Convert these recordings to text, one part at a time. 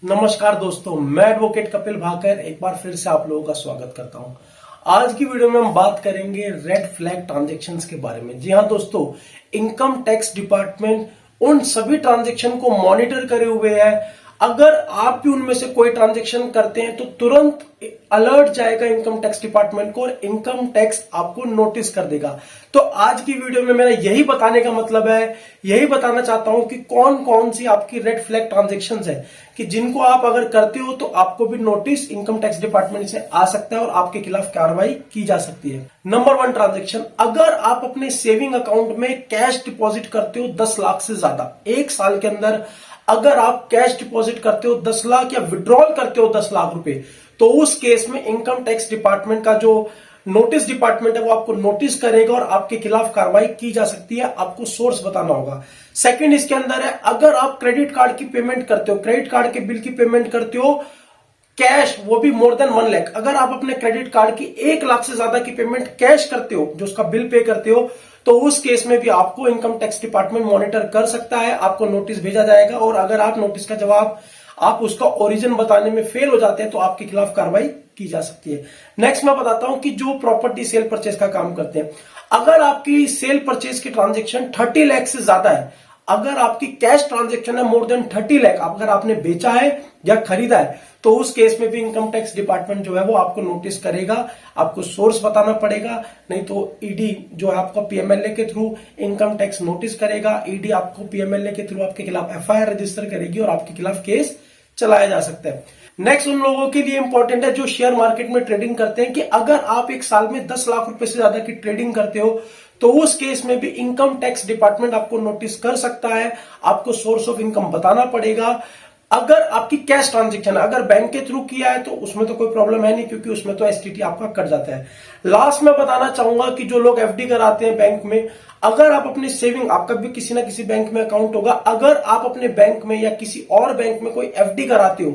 नमस्कार दोस्तों, मैं एडवोकेट कपिल भाकर एक बार फिर से आप लोगों का स्वागत करता हूं। आज की वीडियो में हम बात करेंगे रेड फ्लैग ट्रांजैक्शंस के बारे में। जी हां दोस्तों, इनकम टैक्स डिपार्टमेंट उन सभी ट्रांजैक्शन को मॉनिटर करे हुए है। अगर आप भी उनमें से कोई ट्रांजैक्शन करते हैं तो तुरंत अलर्ट जाएगा इनकम टैक्स डिपार्टमेंट को और इनकम टैक्स आपको नोटिस कर देगा। तो आज की वीडियो में मेरा यही बताने का मतलब है, यही बताना चाहता हूं कि कौन कौन सी आपकी रेड फ्लैग ट्रांजैक्शंस है कि जिनको आप अगर करते हो तो आपको भी नोटिस इनकम टैक्स डिपार्टमेंट से आ सकता है और आपके खिलाफ कार्रवाई की जा सकती है। नंबर 1 ट्रांजैक्शन, अगर आप अपने सेविंग अकाउंट में कैश डिपॉजिट करते हो 10 लाख से ज्यादा एक साल के अंदर, अगर आप कैश डिपॉजिट करते हो 10 लाख या विड्रॉल करते हो 10 लाख रुपए, तो उस केस में इनकम टैक्स डिपार्टमेंट का जो नोटिस डिपार्टमेंट है वो आपको नोटिस करेगा और आपके खिलाफ कार्रवाई की जा सकती है। आपको सोर्स बताना होगा। सेकंड इसके अंदर है, अगर आप क्रेडिट कार्ड की पेमेंट करते हो, क्रेडिट कार्ड के बिल की पेमेंट करते हो कैश, वो भी मोर देन 1 लाख, अगर आप अपने क्रेडिट कार्ड की 1 लाख से ज्यादा की पेमेंट कैश करते हो, जो उसका बिल पे करते हो, तो उस केस में भी आपको इनकम टैक्स डिपार्टमेंट मॉनिटर कर सकता है। आपको नोटिस भेजा जाएगा और अगर आप नोटिस का जवाब आप उसका ओरिजिन बताने में फेल हो जाते हैं तो आपके खिलाफ कार्रवाई की जा सकती है। नेक्स्ट मैं बताता हूं कि जो प्रॉपर्टी सेल परचेज का काम करते हैं, अगर आपकी सेल परचेज की ट्रांजेक्शन 30 लाख से ज्यादा है, अगर आपकी कैश ट्रांजेक्शन है मोर देन 30 लाख, अगर आपने बेचा है या खरीदा है, तो उस केस में भी इनकम टैक्स डिपार्टमेंट जो है वो आपको नोटिस करेगा। आपको सोर्स बताना पड़ेगा, नहीं तो ईडी जो है आपको पीएमएलए के थ्रू इनकम टैक्स नोटिस करेगा। ईडी आपको पीएमएलए के थ्रू आपके खिलाफ एफआईआर रजिस्टर करेगी और आपके खिलाफ केस चलाया जा सकता है। नेक्स्ट उन लोगों के लिए इंपॉर्टेंट है जो शेयर मार्केट में ट्रेडिंग करते हैं कि अगर आप एक साल में 10 लाख रुपए से ज्यादा की ट्रेडिंग करते हो तो उस केस में भी इनकम टैक्स डिपार्टमेंट आपको नोटिस कर सकता है। आपको सोर्स ऑफ इनकम बताना पड़ेगा। अगर आपकी कैश ट्रांजेक्शन अगर बैंक के थ्रू किया है तो उसमें तो कोई प्रॉब्लम है नहीं, क्योंकि उसमें तो एसटीटी आपका कट जाता है। लास्ट में बताना चाहूंगा कि जो लोग एफडी कराते हैं बैंक में, अगर आप अपनी सेविंग, आपका भी किसी ना किसी बैंक में अकाउंट होगा, अगर आप अपने बैंक में या किसी और बैंक में कोई एफडी कराते हो,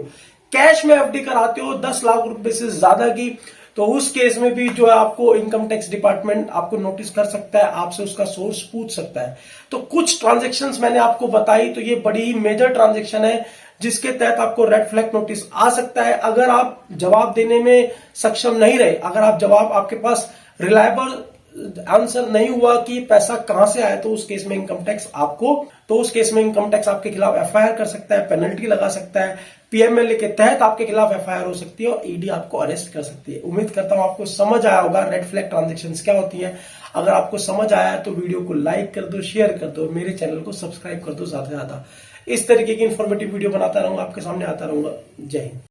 कैश में एफडी कराते हो 10 लाख रुपए से ज्यादा की, तो उस केस में भी जो है आपको इनकम टैक्स डिपार्टमेंट आपको नोटिस कर सकता है, आपसे उसका सोर्स पूछ सकता है। तो कुछ ट्रांजैक्शंस मैंने आपको बताई, तो ये बड़ी ही मेजर ट्रांजैक्शन है जिसके तहत आपको रेड फ्लैग नोटिस आ सकता है। अगर आप जवाब देने में सक्षम नहीं रहे, अगर आप जवाब, आपके पास रिलायबल आंसर नहीं हुआ कि पैसा कहां से आया, तो उस केस में इनकम टैक्स आपके खिलाफ एफआईआर कर सकता है, पेनल्टी लगा सकता है, पीएमएलए के तहत आपके खिलाफ एफआईआर हो सकती है और ईडी आपको अरेस्ट कर सकती है। उम्मीद करता हूं आपको समझ आया होगा रेड फ्लैग ट्रांजैक्शंस क्या होती हैं। अगर आपको समझ आया तो वीडियो को लाइक कर दो, शेयर कर दो, मेरे चैनल को सब्सक्राइब कर दो ज्यादा से ज्यादा। इस तरीके की इंफॉर्मेटिव वीडियो बनाता रहूंगा, आपके सामने आता रहूंगा। जय हिंद।